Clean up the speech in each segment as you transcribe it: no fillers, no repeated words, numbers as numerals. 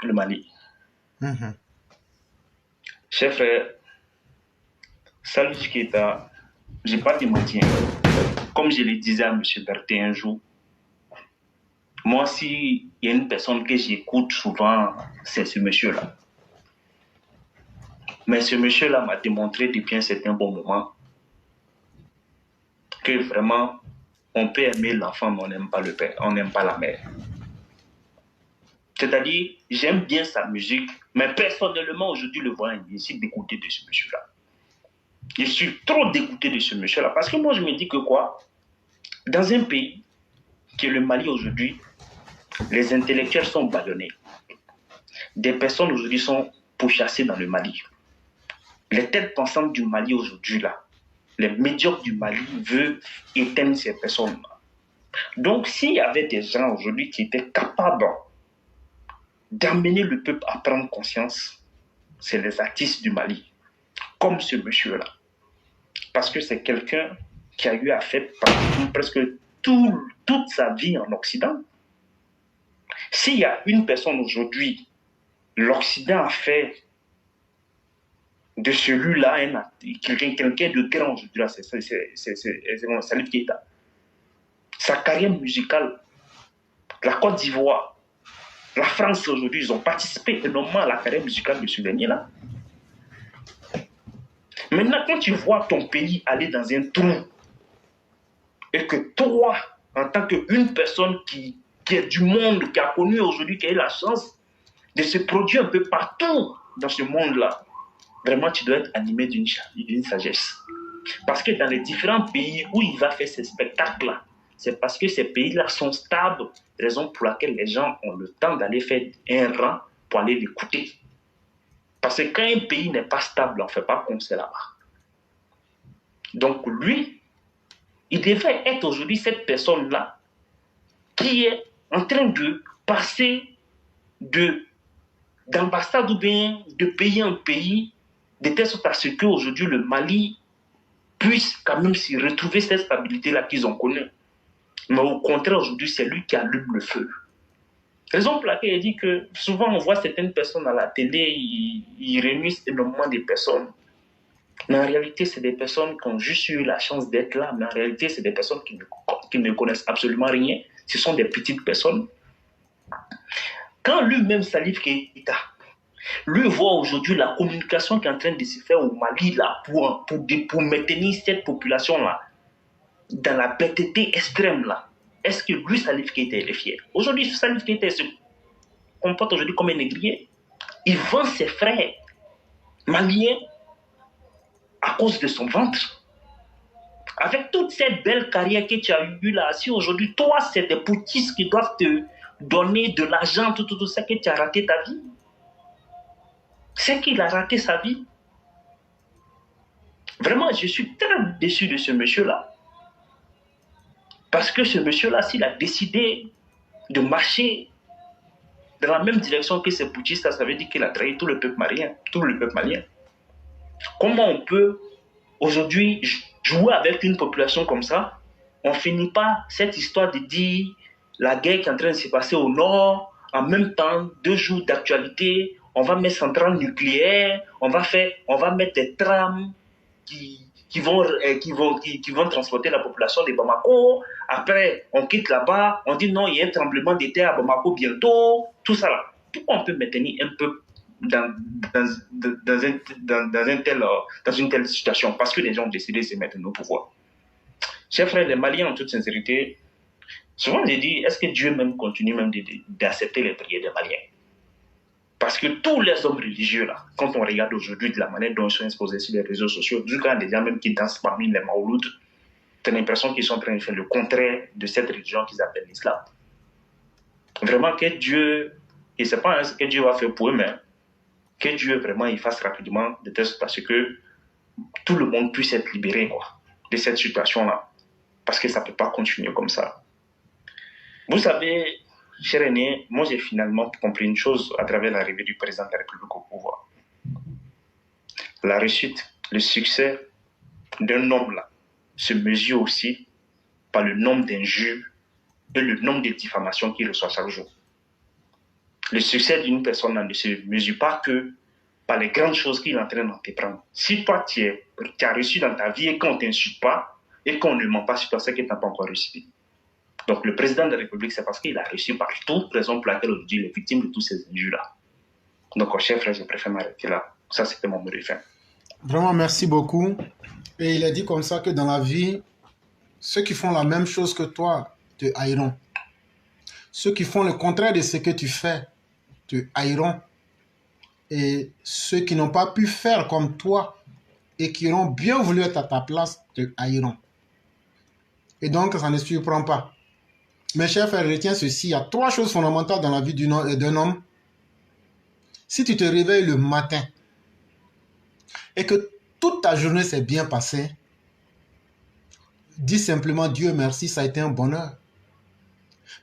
le Mali. Chers frères, Salif Keita, je n'ai pas de mentir. Comme je le disais à M. Berthe un jour, moi, s'il y a une personne que j'écoute souvent, c'est ce monsieur-là. Mais ce monsieur-là m'a démontré depuis un certain bon moment que vraiment, on peut aimer l'enfant, mais on n'aime pas le père, on n'aime pas la mère. C'est-à-dire, j'aime bien sa musique, mais personnellement, aujourd'hui, le voyant, je suis dégoûté de ce monsieur-là. Je suis trop dégoûté de ce monsieur-là. Parce que moi, je me dis que quoi? Dans un pays qui est le Mali aujourd'hui, les intellectuels sont bâillonnés. Des personnes aujourd'hui sont pourchassées dans le Mali. Les têtes pensantes du Mali aujourd'hui, là, les médiocres du Mali veulent éteindre ces personnes-là. Donc, s'il y avait des gens aujourd'hui qui étaient capables d'amener le peuple à prendre conscience, c'est les artistes du Mali, comme ce monsieur-là. Parce que c'est quelqu'un qui a eu à faire presque toute sa vie en Occident. S'il y a une personne aujourd'hui, l'Occident a fait de celui-là quelqu'un de grand aujourd'hui, c'est Salif Keita. Sa carrière musicale, la Côte d'Ivoire, la France aujourd'hui, ils ont participé énormément à la carrière musicale de ce dernier-là. Maintenant, quand tu vois ton pays aller dans un trou et que toi, en tant qu'une personne qui est du monde, qui a connu aujourd'hui, qui a eu la chance de se produire un peu partout dans ce monde-là, vraiment, tu dois être animé d'une sagesse. Parce que dans les différents pays où il va faire ces spectacles-là, c'est parce que ces pays-là sont stables, raison pour laquelle les gens ont le temps d'aller faire un rang pour aller l'écouter. Parce que quand un pays n'est pas stable, on ne fait pas concert là-bas. Donc lui, il devait être aujourd'hui cette personne-là qui est en train de passer d'ambassade ou bien de pays en pays, de telle sorte à ce qu'aujourd'hui le Mali puisse quand même s'y retrouver cette stabilité-là qu'ils ont connue. Mais au contraire, aujourd'hui, c'est lui qui allume le feu. Raison pour laquelle il dit que souvent on voit certaines personnes à la télé, ils réunissent énormément de personnes. Mais en réalité, c'est des personnes qui ont juste eu la chance d'être là. Mais en réalité, c'est des personnes qui ne connaissent absolument rien. Ce sont des petites personnes. Quand lui-même, Salif Keita, lui voit aujourd'hui la communication qui est en train de se faire au Mali là, pour maintenir cette population-là dans la bêteté extrême là, est-ce que lui, Salif Keita, est fier? Aujourd'hui, Salif Keita se comporte aujourd'hui comme un négrier. Il vend ses frères maliens à cause de son ventre. Avec toute cette belle carrière que tu as eue là, si aujourd'hui, toi, c'est des poutistes qui doivent te donner de l'argent, tout ça, que tu as raté ta vie. C'est qu'il a raté sa vie. Vraiment, je suis très déçu de ce monsieur-là. Parce que ce monsieur-là, s'il a décidé de marcher dans la même direction que ces poutistes, ça veut dire qu'il a trahi tout le peuple malien. Comment on peut aujourd'hui jouer avec une population comme ça? On ne finit pas cette histoire de dire la guerre qui est en train de se passer au nord, en même temps, 2 jours d'actualité, on va mettre centrales nucléaires, on va mettre des trams qui vont transporter la population de Bamako. Après, on quitte là-bas, on dit non, il y a un tremblement de terre à Bamako bientôt, tout ça là. Pourquoi on peut maintenir un peu dans une telle situation? Parce que les gens ont décidé de se mettre au pouvoir. Chers frères, les Maliens, en toute sincérité, souvent je dis, est-ce que Dieu même continue même d'accepter les prières des Maliens? Parce que tous les hommes religieux, là, quand on regarde aujourd'hui de la manière dont ils sont exposés sur les réseaux sociaux, jusqu'à des gens même qui dansent parmi les Maoulouds, tu as l'impression qu'ils sont en train de faire le contraire de cette religion qu'ils appellent l'islam. Vraiment, que Dieu, et ce n'est pas ce que Dieu va faire pour eux, mais que Dieu vraiment il fasse rapidement de telle sorte à ce que tout le monde puisse être libéré de cette situation-là. Parce que ça ne peut pas continuer comme ça. Vous savez, cher aîné, moi j'ai finalement compris une chose à travers l'arrivée du président de la République au pouvoir. La réussite, le succès d'un homme là se mesure aussi par le nombre d'injures et le nombre de diffamations qu'il reçoit chaque jour. Le succès d'une personne ne se mesure pas que par les grandes choses qu'il est en train d'entreprendre. Si toi, tu as réussi dans ta vie et qu'on ne t'insulte pas et qu'on ne ment pas sur toi, c'est que tu n'as pas encore réussi. Donc, le président de la République, c'est parce qu'il a réussi partout, raison pour laquelle aujourd'hui il est victime de tous ces injures-là. Donc, chef frère, je préfère m'arrêter là. Ça, c'était mon mot de fin. Vraiment, merci beaucoup. Et il a dit comme ça que dans la vie, ceux qui font la même chose que toi te haïront. Ceux qui font le contraire de ce que tu fais te haïront. Et ceux qui n'ont pas pu faire comme toi et qui auront bien voulu être à ta place te haïront. Et donc, ça ne surprend pas. Mes chers frères, retiens ceci. Il y a 3 choses fondamentales dans la vie d'un homme. Si tu te réveilles le matin et que toute ta journée s'est bien passée, dis simplement Dieu merci, ça a été un bonheur.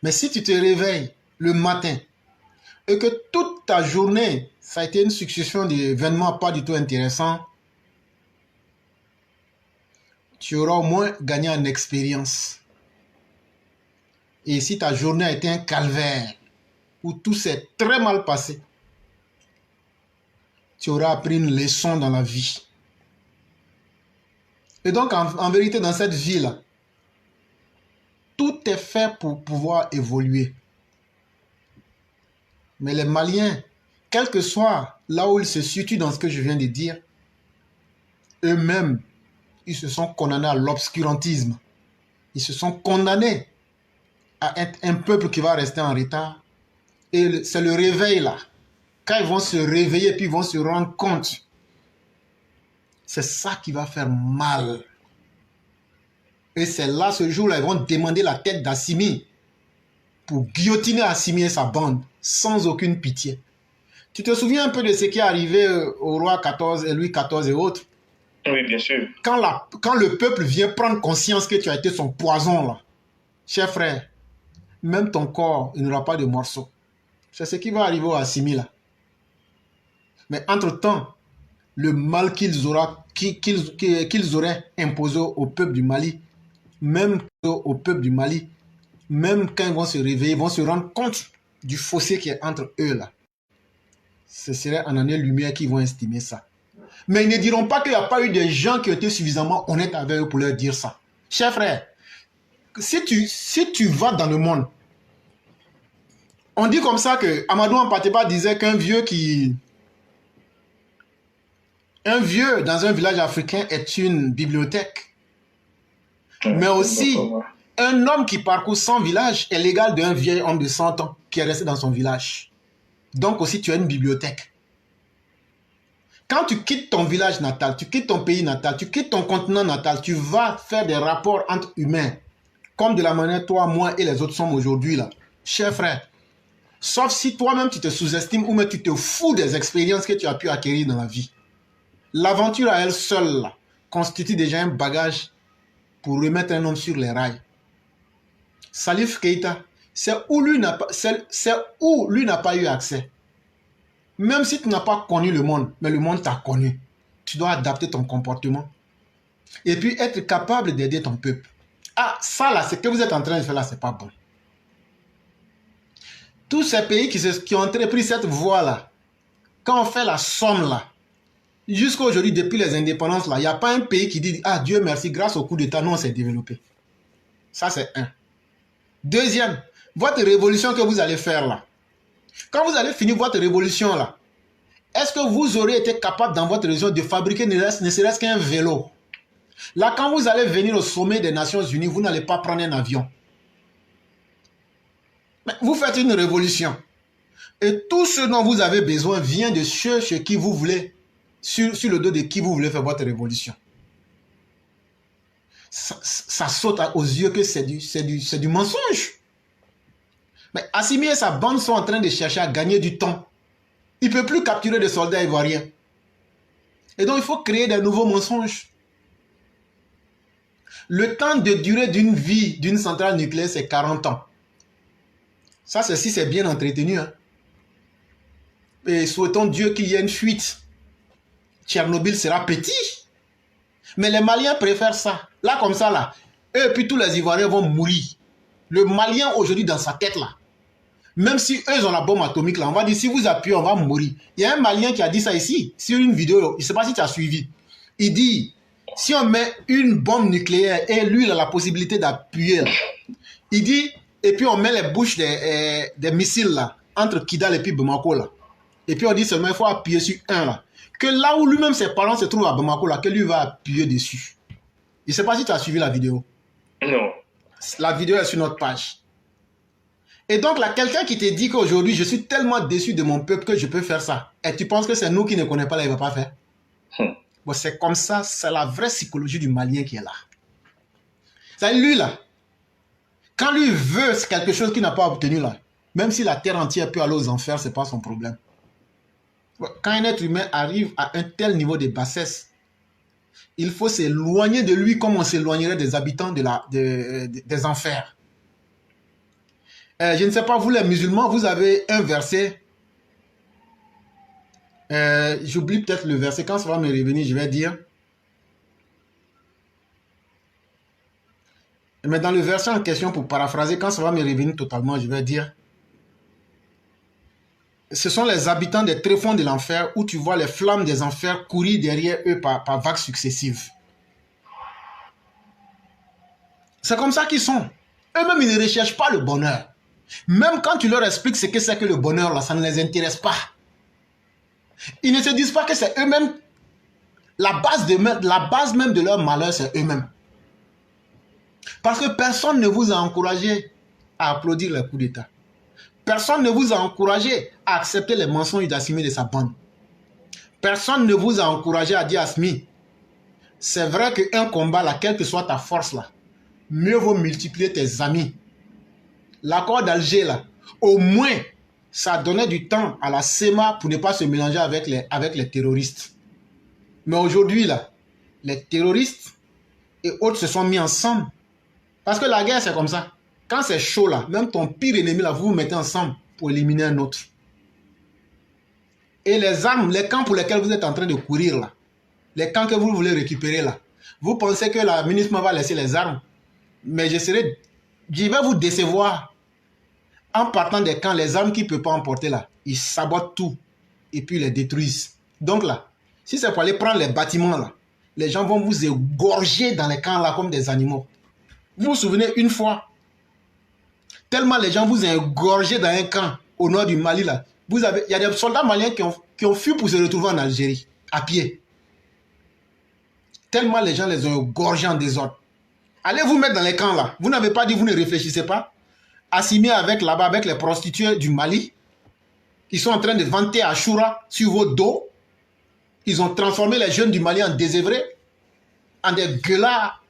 Mais si tu te réveilles le matin et que toute ta journée, ça a été une succession d'événements pas du tout intéressants, tu auras au moins gagné en expérience. Et si ta journée a été un calvaire, où tout s'est très mal passé, tu auras appris une leçon dans la vie. Et donc, en vérité, dans cette vie-là, tout est fait pour pouvoir évoluer. Mais les Maliens, quel que soit là où ils se situent dans ce que je viens de dire, eux-mêmes, ils se sont condamnés à l'obscurantisme. Ils se sont condamnés à être un peuple qui va rester en retard. Et c'est le réveil là. Quand ils vont se réveiller, puis ils vont se rendre compte, c'est ça qui va faire mal. Et c'est là, ce jour-là, ils vont demander la tête d'Assimi pour guillotiner Assimi et sa bande, sans aucune pitié. Tu te souviens un peu de ce qui est arrivé au roi XIV et Louis XIV et autres? Oui, bien sûr. Quand le peuple vient prendre conscience que tu as été son poison, là, cher frère, même ton corps, il n'aura pas de morceaux. C'est ce qui va arriver à Assimi, là. Mais entre-temps, le mal qu'ils auraient imposé au peuple du Mali, même au peuple du Mali, même quand ils vont se réveiller, ils vont se rendre compte du fossé qui est entre eux là. Ce serait en année-lumière qu'ils vont estimer ça. Mais ils ne diront pas qu'il n'y a pas eu des gens qui ont été suffisamment honnêtes avec eux pour leur dire ça. Cher frère, si tu vas dans le monde, on dit comme ça que Amadou Ampateba disait qu'un vieux dans un village africain est une bibliothèque. Mais aussi, un homme qui parcourt 100 villages est l'égal d'un vieil homme de 100 ans qui est resté dans son village. Donc aussi, tu as une bibliothèque. Quand tu quittes ton village natal, tu quittes ton pays natal, tu quittes ton continent natal, tu vas faire des rapports entre humains, comme de la manière toi, moi et les autres sommes aujourd'hui là. Cher frère, sauf si toi-même tu te sous-estimes ou même tu te fous des expériences que tu as pu acquérir dans la vie. L'aventure à elle seule là, constitue déjà un bagage pour remettre un homme sur les rails. Salif Keïta, c'est où lui n'a pas eu accès. Même si tu n'as pas connu le monde, mais le monde t'a connu. Tu dois adapter ton comportement. Et puis être capable d'aider ton peuple. Ah, ça là, ce que vous êtes en train de faire là, c'est pas bon. Tous ces pays qui ont entrepris cette voie là, quand on fait la somme là, jusqu'à aujourd'hui, depuis les indépendances là, il n'y a pas un pays qui dit « Ah, Dieu merci, grâce au coup d'État, nous on s'est développé. » Ça c'est un. Deuxième, votre révolution que vous allez faire là, quand vous allez finir votre révolution là, est-ce que vous aurez été capable dans votre région de fabriquer ne serait-ce qu'un vélo? Là, quand vous allez venir au sommet des Nations Unies, vous n'allez pas prendre un avion. Mais vous faites une révolution. Et tout ce dont vous avez besoin vient de ceux chez qui vous voulez, sur le dos de qui vous voulez faire votre révolution. Ça saute aux yeux que c'est du mensonge. Mais Assimi et sa bande sont en train de chercher à gagner du temps. Il ne peut plus capturer des soldats ivoiriens. Et donc il faut créer des nouveaux mensonges. Le temps de durée d'une vie d'une centrale nucléaire, c'est 40 ans. Ça, c'est si c'est bien entretenu. Hein. Et souhaitons Dieu qu'il y ait une fuite. Tchernobyl sera petit. Mais les Maliens préfèrent ça. Là, comme ça, là. Et puis tous les Ivoiriens vont mourir. Le Malien, aujourd'hui, dans sa tête, là, Même si eux ils ont la bombe atomique là, on va dire si vous appuyez, on va mourir. Il y a un Malien qui a dit ça ici, sur une vidéo, je ne sais pas si tu as suivi. Il dit, si on met une bombe nucléaire et lui il a la possibilité d'appuyer, il dit, et puis on met les bouches des missiles là, entre Kidal et puis Bamako là. Et puis on dit seulement il faut appuyer sur un là. Que là où lui-même ses parents se trouvent à Bamako là, que lui va appuyer dessus. Je ne sais pas si tu as suivi la vidéo. Non. La vidéo est sur notre page. Et donc là, quelqu'un qui te dit qu'aujourd'hui, je suis tellement déçu de mon peuple que je peux faire ça. Et tu penses que c'est nous qui ne connaissons pas là, il ne va pas faire. Bon, c'est comme ça, c'est la vraie psychologie du Malien qui est là. C'est lui là. Quand lui veut quelque chose qu'il n'a pas obtenu là, même si la terre entière peut aller aux enfers, ce n'est pas son problème. Quand un être humain arrive à un tel niveau de bassesse, il faut s'éloigner de lui comme on s'éloignerait des habitants des enfers. Je ne sais pas, vous les musulmans, vous avez un verset. J'oublie peut-être le verset. Quand ça va me revenir, je vais dire. Mais dans le verset en question, pour paraphraser, quand ça va me revenir totalement, je vais dire. Ce sont les habitants des tréfonds de l'enfer où tu vois les flammes des enfers courir derrière eux par vagues successives. C'est comme ça qu'ils sont. Eux-mêmes, ils ne recherchent pas le bonheur. Même quand tu leur expliques ce que c'est que le bonheur, là, ça ne les intéresse pas. Ils ne se disent pas que c'est eux-mêmes. La base même de leur malheur, c'est eux-mêmes. Parce que personne ne vous a encouragé à applaudir les coups d'État. Personne ne vous a encouragé à accepter les mensonges d'Assimi et de sa bande. Personne ne vous a encouragé à dire Assimi, c'est vrai qu'un combat, là, quelle que soit ta force, là, mieux vaut multiplier tes amis. L'accord d'Alger, là, au moins, ça donnait du temps à la SEMA pour ne pas se mélanger avec les terroristes. Mais aujourd'hui, là, les terroristes et autres se sont mis ensemble. Parce que la guerre, c'est comme ça. Quand c'est chaud, là, même ton pire ennemi, là, vous vous mettez ensemble pour éliminer un autre. Et les armes, les camps pour lesquels vous êtes en train de courir, là, les camps que vous voulez récupérer, là, vous pensez que la MINUSMA va laisser les armes. Mais je vais vous décevoir. En partant des camps, les armes qu'ils ne peuvent pas emporter là, ils sabotent tout et puis ils les détruisent. Donc là, si c'est pour aller prendre les bâtiments là, les gens vont vous égorger dans les camps là comme des animaux. Vous vous souvenez une fois, tellement les gens vous ont égorgé dans un camp au nord du Mali là, il y a des soldats maliens qui ont fui pour se retrouver en Algérie, à pied. Tellement les gens les ont égorgés en désordre. Allez vous mettre dans les camps là. Vous n'avez pas dit, vous ne réfléchissez pas. Assimilé là-bas avec les prostituées du Mali. Ils sont en train de vanter Achoura sur vos dos. Ils ont transformé les jeunes du Mali en désœuvrés, en des gueulards.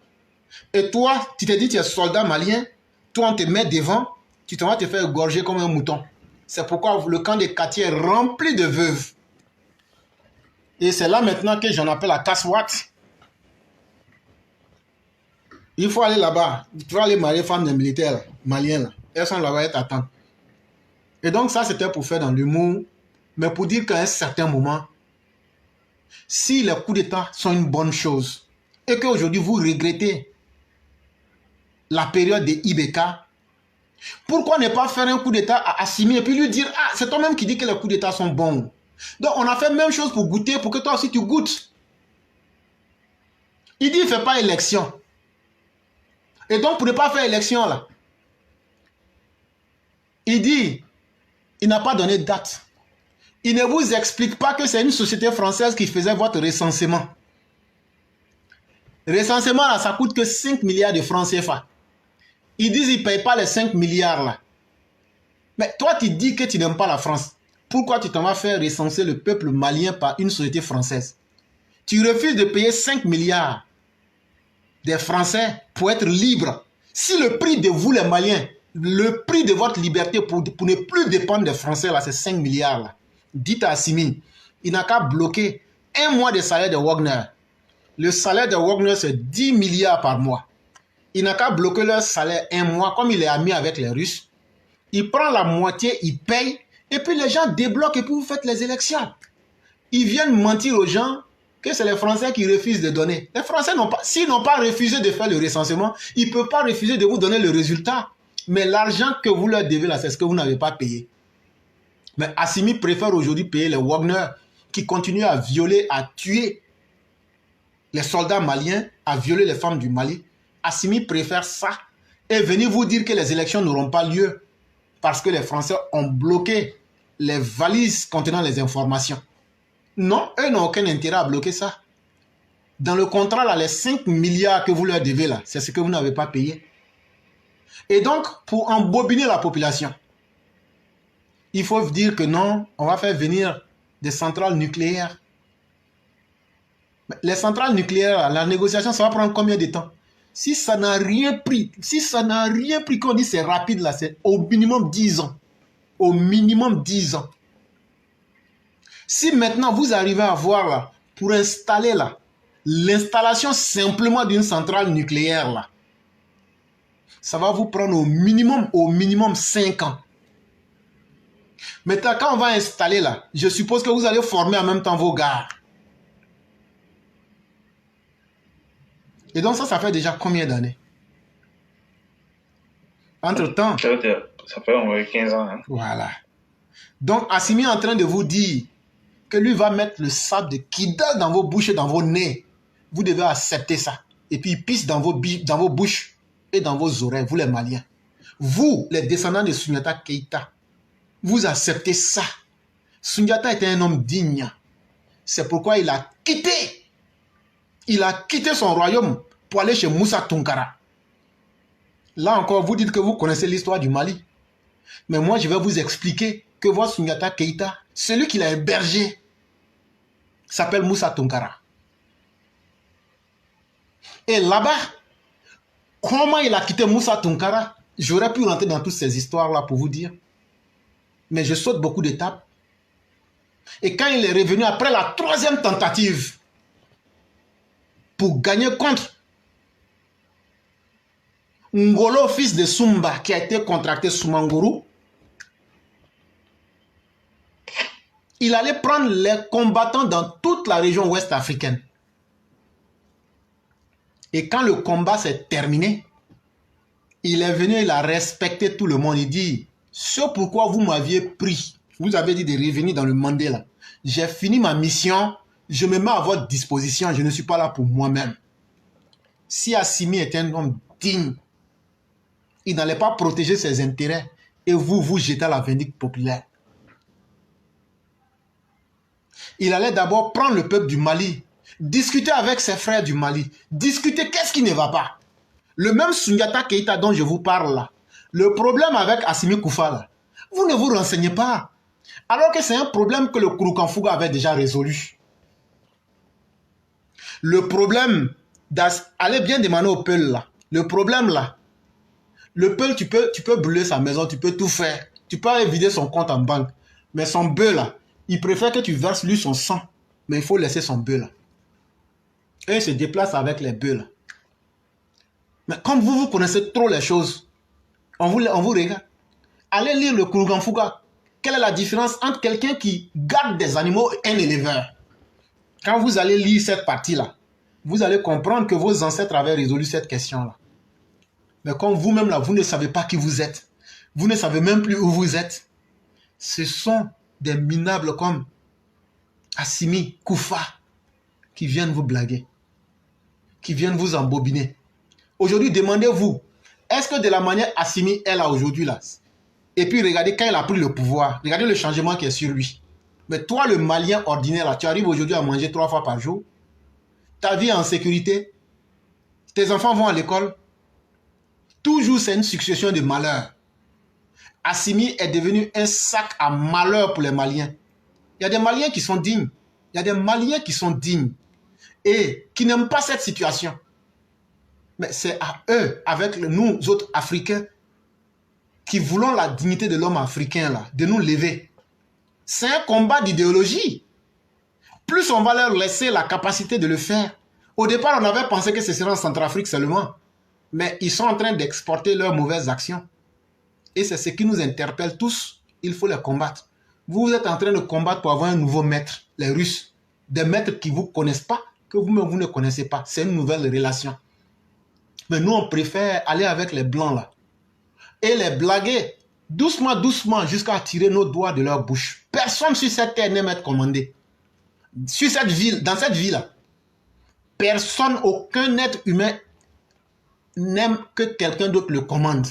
Et toi, tu te dis tu es soldat malien, toi on te met devant, tu vas te faire égorger comme un mouton. C'est pourquoi le camp de Katia est rempli de veuves. Et c'est là maintenant que j'en appelle à Kaswat. Il faut aller là-bas. Tu vas aller marier femmes des militaires maliens là. Elles sont là-bas, elles t'attendent. Et donc ça, c'était pour faire dans l'humour. Mais pour dire qu'à un certain moment, si les coups d'État sont une bonne chose, et qu'aujourd'hui vous regrettez la période des IBK, pourquoi ne pas faire un coup d'État à Assimi et puis lui dire, ah, c'est toi-même qui dis que les coups d'État sont bons. Donc on a fait la même chose pour goûter, pour que toi aussi tu goûtes. Il dit, il ne fait pas élection. Et donc pour ne pas faire élection là, il dit, il n'a pas donné de date. Il ne vous explique pas que c'est une société française qui faisait votre recensement. Le recensement, là, ça coûte que 5 milliards de francs CFA. Ils disent qu'ils ne payent pas les 5 milliards là. Mais toi, tu dis que tu n'aimes pas la France. Pourquoi tu t'en vas faire recenser le peuple malien par une société française? Tu refuses de payer 5 milliards des Français pour être libre. Si le prix de vous, les Maliens, le prix de votre liberté pour ne plus dépendre des Français, là, c'est 5 milliards. Là. Dites à Assimi, il n'a qu'à bloquer un mois de salaire de Wagner. Le salaire de Wagner, c'est 10 milliards par mois. Il n'a qu'à bloquer leur salaire un mois, comme il est ami avec les Russes. Il prend la moitié, il paye, et puis les gens débloquent, et puis vous faites les élections. Ils viennent mentir aux gens que c'est les Français qui refusent de donner. Les Français n'ont pas, s'ils n'ont pas refusé de faire le recensement, ils ne peuvent pas refuser de vous donner le résultat. Mais l'argent que vous leur devez là, c'est ce que vous n'avez pas payé. Mais Assimi préfère aujourd'hui payer les Wagner qui continuent à violer, à tuer les soldats maliens, à violer les femmes du Mali. Assimi préfère ça et venir vous dire que les élections n'auront pas lieu parce que les Français ont bloqué les valises contenant les informations. Non, eux n'ont aucun intérêt à bloquer ça. Dans le contrat, là, les 5 milliards que vous leur devez, là, c'est ce que vous n'avez pas payé. Et donc, pour embobiner la population, il faut dire que non, on va faire venir des centrales nucléaires. Mais les centrales nucléaires, la négociation, ça va prendre combien de temps? Si ça n'a rien pris, qu'on dit c'est rapide, là, c'est au minimum 10 ans. Au minimum 10 ans. Si maintenant vous arrivez à voir, là, pour installer, là, l'installation simplement d'une centrale nucléaire, là, ça va vous prendre au minimum 5 ans. Maintenant, quand on va installer là, je suppose que vous allez former en même temps vos gares. Et donc ça fait déjà combien d'années? Entre-temps... Ça fait au moins 15 ans. Hein? Voilà. Donc Assimi est en train de vous dire que lui va mettre le sable de Kidal dans vos bouches et dans vos nez. Vous devez accepter ça. Et puis il pisse dans vos bouches et dans vos oreilles, vous les Maliens. Vous, les descendants de Soundiata Keïta, vous acceptez ça. Soundiata était un homme digne. C'est pourquoi il a quitté. Il a quitté son royaume pour aller chez Moussa Tounkara. Là encore, vous dites que vous connaissez l'histoire du Mali. Mais moi, je vais vous expliquer que votre Soundiata Keïta, celui qui l'a hébergé, s'appelle Moussa Tounkara. Et là-bas, comment il a quitté Moussa Tounkara? J'aurais pu rentrer dans toutes ces histoires-là pour vous dire. Mais je saute beaucoup d'étapes. Et quand il est revenu après la 3e tentative pour gagner contre Ngolo, fils de Sumba, qui a été contracté sous Mangoro, il allait prendre les combattants dans toute la région ouest africaine. Et quand le combat s'est terminé, il est venu, il a respecté tout le monde. Il dit, ce pourquoi vous m'aviez pris, vous avez dit de revenir dans le Mandela. J'ai fini ma mission, je me mets à votre disposition, je ne suis pas là pour moi-même. Si Assimi est un homme digne, il n'allait pas protéger ses intérêts et vous jetez à la vindicte populaire. Il allait d'abord prendre le peuple du Mali, discuter avec ses frères du Mali, discuter qu'est-ce qui ne va pas. Le même Soundiata Keïta dont je vous parle là, le problème avec Assimi Koufa là, vous ne vous renseignez pas. Alors que c'est un problème que le Kouroukanfouga avait déjà résolu. Le problème, allez bien demander au Peul là, le problème là, le Peul tu peux brûler sa maison, tu peux tout faire, tu peux vider son compte en banque, mais son bœuf là, il préfère que tu verses lui son sang, mais il faut laisser son bœuf là. Et il se déplace avec les bœufs là. Mais comme vous connaissez trop les choses, on vous regarde. Allez lire le Kouroukanfouga. Quelle est la différence entre quelqu'un qui garde des animaux et un éleveur? Quand vous allez lire cette partie-là, vous allez comprendre que vos ancêtres avaient résolu cette question-là. Mais comme vous-même là, vous ne savez pas qui vous êtes. Vous ne savez même plus où vous êtes. Ce sont des minables comme Assimi, Koufa, qui viennent vous blaguer, qui viennent vous embobiner. Aujourd'hui, demandez-vous, est-ce que de la manière Assimi est là aujourd'hui là? Et puis regardez quand il a pris le pouvoir, regardez le changement qui est sur lui. Mais toi, le Malien ordinaire là, tu arrives aujourd'hui à manger 3 fois par jour. Ta vie est en sécurité. Tes enfants vont à l'école. Toujours c'est une succession de malheurs. Assimi est devenu un sac à malheur pour les Maliens. Il y a des Maliens qui sont dignes. Il y a des Maliens qui sont dignes et qui n'aiment pas cette situation. Mais c'est à eux, avec nous autres Africains, qui voulons la dignité de l'homme africain, là, de nous lever. C'est un combat d'idéologie. Plus on va leur laisser la capacité de le faire. Au départ, on avait pensé que ce serait en Centrafrique seulement. Mais ils sont en train d'exporter leurs mauvaises actions. Et c'est ce qui nous interpelle tous. Il faut les combattre. Vous êtes en train de combattre pour avoir un nouveau maître, les Russes. Des maîtres qui ne vous connaissent pas, que vous-même vous ne connaissez pas. C'est une nouvelle relation. Mais nous, on préfère aller avec les Blancs là. et les blaguer doucement, doucement, jusqu'à tirer nos doigts de leur bouche. Personne sur cette terre n'aime être commandé. Sur cette ville, dans cette ville-là, personne, aucun être humain n'aime que quelqu'un d'autre le commande.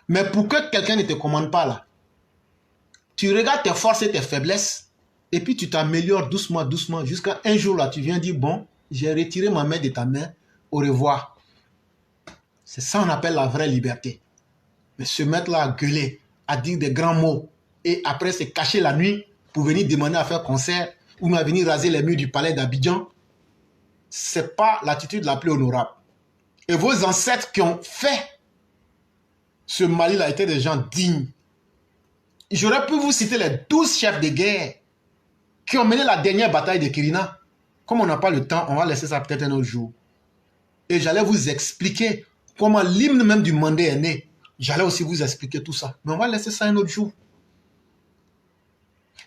Mais pour que quelqu'un ne te commande pas là, tu regardes tes forces et tes faiblesses et puis tu t'améliores doucement, doucement jusqu'à un jour là, tu viens dire bon, j'ai retiré ma main de ta main, au revoir. C'est ça qu'on appelle la vraie liberté. Mais se mettre là à gueuler, à dire des grands mots et après se cacher la nuit pour venir demander à faire concert ou à venir raser les murs du palais d'Abidjan, c'est pas l'attitude la plus honorable. Et vos ancêtres qui ont fait ce Mali-là étaient des gens dignes. J'aurais pu vous citer les 12 chefs de guerre qui ont mené la dernière bataille de Kirina. Comme on n'a pas le temps, on va laisser ça peut-être un autre jour. Et j'allais vous expliquer comment l'hymne même du Mandé est né. J'allais aussi vous expliquer tout ça. Mais on va laisser ça un autre jour.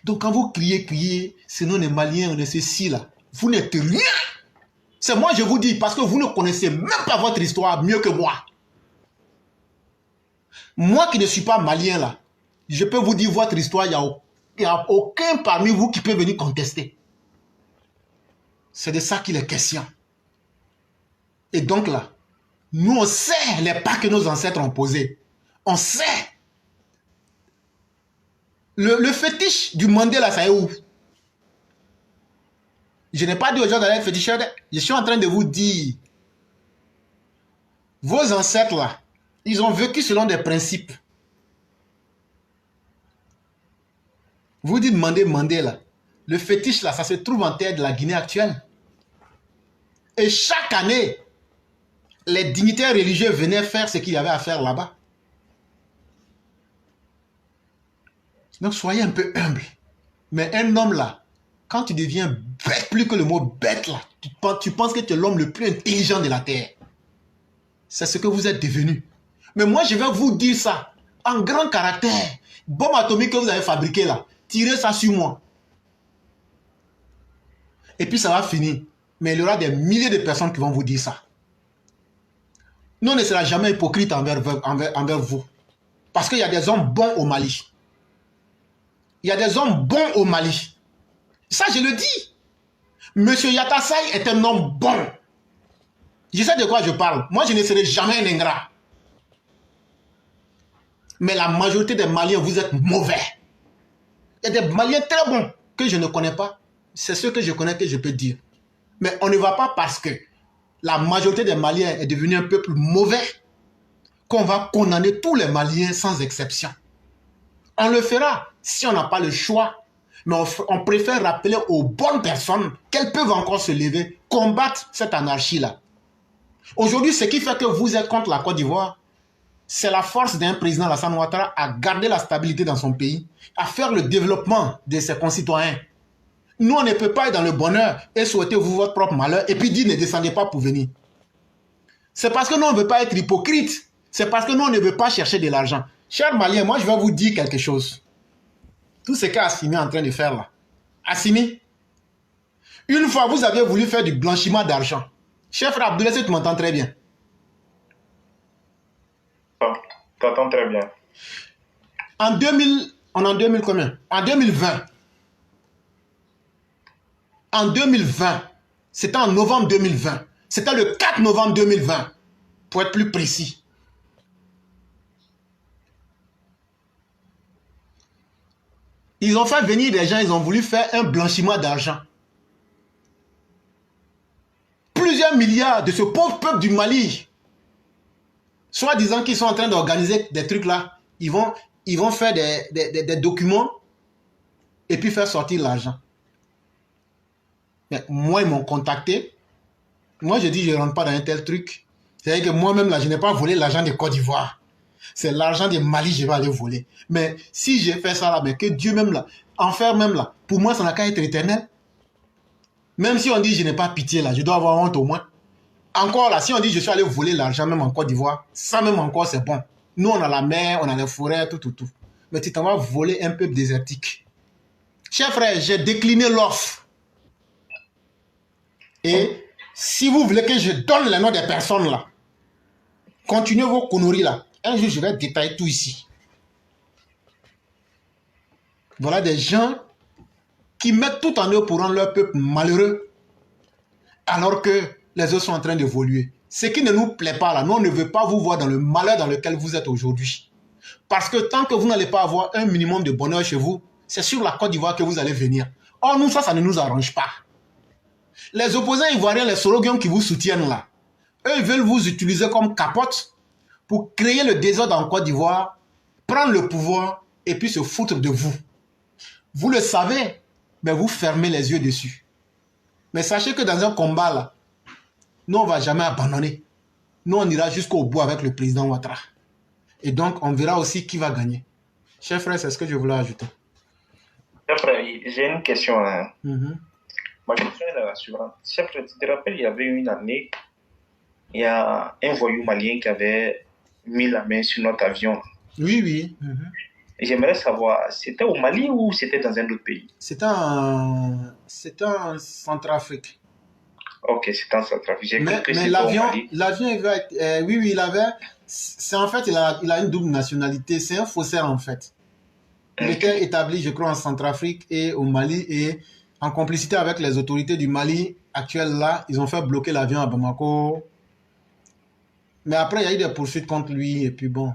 Donc quand vous criez, sinon les Maliens, on est ceci là, vous n'êtes rien. C'est moi je vous dis, parce que vous ne connaissez même pas votre histoire mieux que moi. Moi qui ne suis pas malien là, je peux vous dire votre histoire, il n'y a aucun parmi vous qui peut venir contester. C'est de ça qu'il est question. Et donc là, nous on sait les pas que nos ancêtres ont posés. On sait. Le fétiche du Mandé là, ça est où? Je n'ai pas dit aux gens d'aller être féticheurs. Je suis en train de vous dire, vos ancêtres là, ils ont vécu selon des principes. Vous dites Mandé là. Le fétiche là, ça se trouve en terre de la Guinée actuelle. Et chaque année, les dignitaires religieux venaient faire ce qu'il y avait à faire là-bas. Donc soyez un peu humble. Mais un homme là, quand tu deviens bête, plus que le mot bête là, tu penses que tu es l'homme le plus intelligent de la terre. C'est ce que vous êtes devenu. Mais moi je vais vous dire ça, en grand caractère. Bombe atomique que vous avez fabriquée là, tirez ça sur moi. Et puis ça va finir. Mais il y aura des milliers de personnes qui vont vous dire ça. Nous, on ne sera jamais hypocrite envers vous. Parce qu'il y a des hommes bons au Mali. Il y a des hommes bons au Mali. Ça, je le dis. Monsieur Yatassaï est un homme bon. Je sais de quoi je parle. Moi, je ne serai jamais un ingrat. Mais la majorité des Maliens, vous êtes mauvais. Il y a des Maliens très bons que je ne connais pas. C'est ceux que je connais que je peux dire. Mais on ne va pas parce que la majorité des Maliens est devenue un peuple mauvais qu'on va condamner tous les Maliens sans exception. On le fera si on n'a pas le choix. Mais on préfère rappeler aux bonnes personnes qu'elles peuvent encore se lever, combattre cette anarchie-là. Aujourd'hui, ce qui fait que vous êtes contre la Côte d'Ivoire, c'est la force d'un président Alassane Ouattara à garder la stabilité dans son pays, à faire le développement de ses concitoyens. Nous, on ne peut pas être dans le bonheur et souhaiter vous votre propre malheur et puis dire ne descendez pas pour venir. C'est parce que nous, on ne veut pas être hypocrite. C'est parce que nous, on ne veut pas chercher de l'argent. Chers Maliens, moi, je vais vous dire quelque chose. Tout ce qu'Assimi est en train de faire là. Assimi, une fois, vous avez voulu faire du blanchiment d'argent. Cher frère Abdoulaye, tu m'entends très bien. T'entends très bien. En 2000, on est en 2000 combien? En 2020. En 2020, c'était en novembre 2020. C'était le 4 novembre 2020, pour être plus précis. Ils ont fait venir des gens, ils ont voulu faire un blanchiment d'argent. Plusieurs milliards de ce pauvre peuple du Mali, soit disant qu'ils sont en train d'organiser des trucs là, ils vont faire des documents et puis faire sortir l'argent. Mais moi, ils m'ont contacté. Moi, je dis, je ne rentre pas dans un tel truc. C'est-à-dire que moi-même, là, je n'ai pas volé l'argent de Côte d'Ivoire. C'est l'argent de Mali, je vais aller voler. Mais si j'ai fait ça là, mais que Dieu même là, enfer même là, pour moi, ça n'a qu'à être éternel. Même si on dit, je n'ai pas pitié là, je dois avoir honte au moins. Encore là, si on dit, je suis allé voler l'argent même en Côte d'Ivoire, ça même encore, c'est bon. Nous, on a la mer, on a les forêts, tout. Mais tu t'en vas voler un peuple désertique. Cher frère, j'ai décliné l'offre. Et si vous voulez que je donne les noms des personnes là, continuez vos conneries là. Un jour, je vais détailler tout ici. Voilà des gens qui mettent tout en eux pour rendre leur peuple malheureux, alors que les autres sont en train d'évoluer. Ce qui ne nous plaît pas là, nous on ne veut pas vous voir dans le malheur dans lequel vous êtes aujourd'hui. Parce que tant que vous n'allez pas avoir un minimum de bonheur chez vous, c'est sur la Côte d'Ivoire que vous allez venir. Or, nous, ça ne nous arrange pas. Les opposants ivoiriens, les Soroguions qui vous soutiennent là, eux, ils veulent vous utiliser comme capote pour créer le désordre en Côte d'Ivoire, prendre le pouvoir et puis se foutre de vous. Vous le savez, mais vous fermez les yeux dessus. Mais sachez que dans un combat là, nous, on ne va jamais abandonner. Nous, on ira jusqu'au bout avec le président Ouattara. Et donc, on verra aussi qui va gagner. Chers frères, c'est ce que je voulais ajouter. Chef frère, j'ai une question. Hein. Ma question est la suivante. Chef frère, tu te rappelles, il y avait une année, il y a un voyou malien qui avait mis la main sur notre avion. Oui, oui. J'aimerais savoir, c'était au Mali ou c'était dans un autre pays? C'était en Centrafrique. Ok, c'était en Centrafrique. Mais l'avion, oui, il avait... C'est en fait, il a une double nationalité. C'est un faussaire, en fait. Il était établi, je crois, en Centrafrique et au Mali. Et en complicité avec les autorités du Mali actuelles, là, ils ont fait bloquer l'avion à Bamako. Mais après, il y a eu des poursuites contre lui. Et puis bon...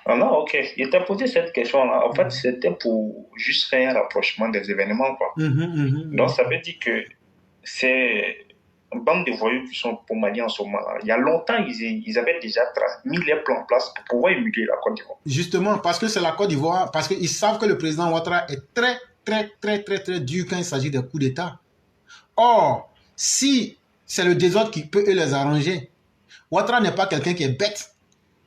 Ah non, ok. Il t'a posé cette question-là. En fait, c'était pour juste faire un rapprochement des événements, quoi. Donc, ça veut dire que c'est une bande de voyous qui sont pour Mali en ce moment-là. Il y a longtemps, ils avaient déjà mis les plans en place pour pouvoir émuler la Côte d'Ivoire. Justement, parce que c'est la Côte d'Ivoire, parce qu'ils savent que le président Ouattara est très dur quand il s'agit des coups d'État. Or, si c'est le désordre qui peut les arranger, Ouattara n'est pas quelqu'un qui est bête.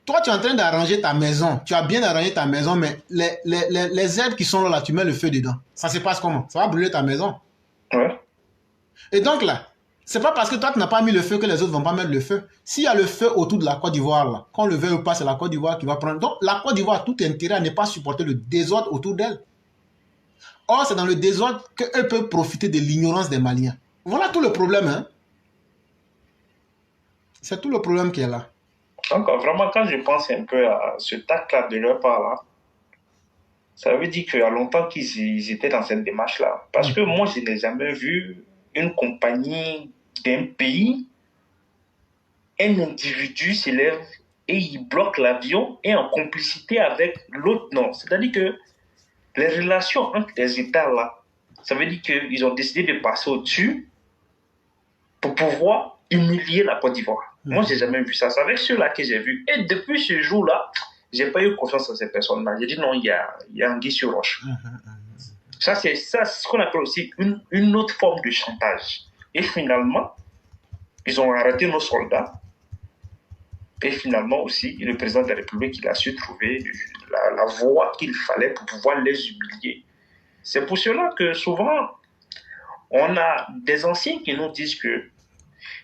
Toi, tu es en train d'arranger ta maison. Tu as bien arrangé ta maison, mais les herbes qui sont là, tu mets le feu dedans. Ça se passe comment? Ça va brûler ta maison. Ouais. Et donc là, c'est pas parce que toi, tu n'as pas mis le feu que les autres vont pas mettre le feu. S'il y a le feu autour de la Côte d'Ivoire, là, qu'on le veuille ou pas, c'est la Côte d'Ivoire qui va prendre. Donc, la Côte d'Ivoire a tout intérêt à ne pas supporter le désordre autour d'elle. Or, c'est dans le désordre qu'eux peuvent profiter de l'ignorance des Maliens. Voilà tout le problème, hein. C'est tout le problème qui est là. Donc, vraiment, quand je pense un peu à ce tact-là de leur part-là, ça veut dire qu'il y a longtemps qu'ils étaient dans cette démarche-là. Parce que moi, je n'ai jamais vu une compagnie d'un pays, un individu s'élève et il bloque l'avion et en complicité avec l'autre, non. C'est-à-dire que les relations entre les États-là, ça veut dire qu'ils ont décidé de passer au-dessus pour pouvoir humilier la Côte d'Ivoire. Moi, je n'ai jamais vu ça. C'est avec ceux-là que j'ai vu. Et depuis ce jour-là, je n'ai pas eu confiance en ces personnes-là. J'ai dit non, il y a anguille sur roche. Ça, c'est ce qu'on appelle aussi une autre forme de chantage. Et finalement, ils ont arrêté nos soldats. Et finalement aussi, le président de la République, il a su trouver la voie qu'il fallait pour pouvoir les humilier. C'est pour cela que souvent, on a des anciens qui nous disent que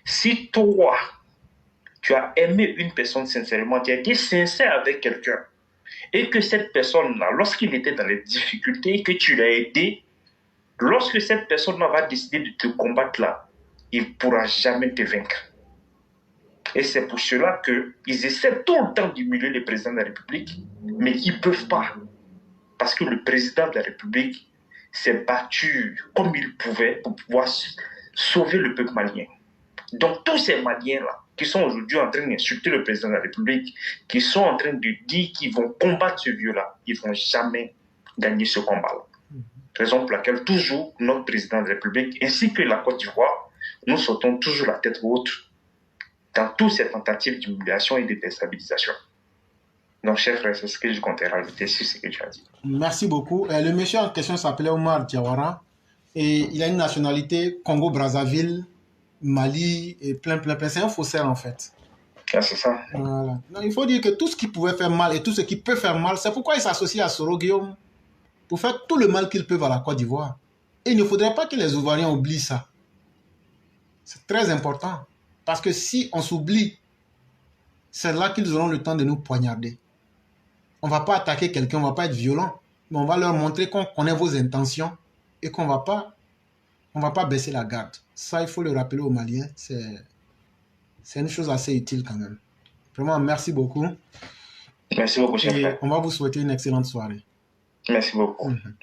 si toi, tu as aimé une personne sincèrement, tu as été sincère avec quelqu'un, et que cette personne-là, lorsqu'il était dans les difficultés, que tu l'as aidé, lorsque cette personne-là va décider de te combattre là, il ne pourra jamais te vaincre. Et c'est pour cela qu'ils essaient tout le temps d'humilier le président de la République, mais ils ne peuvent pas. Parce que le président de la République s'est battu comme il pouvait pour pouvoir sauver le peuple malien. Donc tous ces Maliens-là, qui sont aujourd'hui en train d'insulter le président de la République, qui sont en train de dire qu'ils vont combattre ce vieux-là, ils ne vont jamais gagner ce combat-là. Raison pour laquelle toujours notre président de la République, ainsi que la Côte d'Ivoire, nous sautons toujours la tête haute dans toutes ces tentatives d'humiliation et de déstabilisation. Donc, cher frère, c'est ce que je comptais rajouter sur ce que tu as dit. Merci beaucoup. Le monsieur en question s'appelait Omar Diawara et il a une nationalité Congo-Brazzaville, Mali et plein. C'est un faussaire en fait. Ah, c'est ça. Voilà. Donc, il faut dire que tout ce qui pouvait faire mal et tout ce qui peut faire mal, c'est pourquoi il s'associe à Soro Guillaume pour faire tout le mal qu'ils peuvent à la Côte d'Ivoire. Et il ne faudrait pas que les Ivoiriens oublient ça. C'est très important. Parce que si on s'oublie, c'est là qu'ils auront le temps de nous poignarder. On ne va pas attaquer quelqu'un, on ne va pas être violent, mais on va leur montrer qu'on connaît vos intentions et qu'on ne va pas baisser la garde. Ça, il faut le rappeler aux Maliens. C'est une chose assez utile quand même. Vraiment, merci beaucoup. Merci beaucoup, cher Et frère. on va vous souhaiter une excellente soirée. Merci beaucoup. Mhm.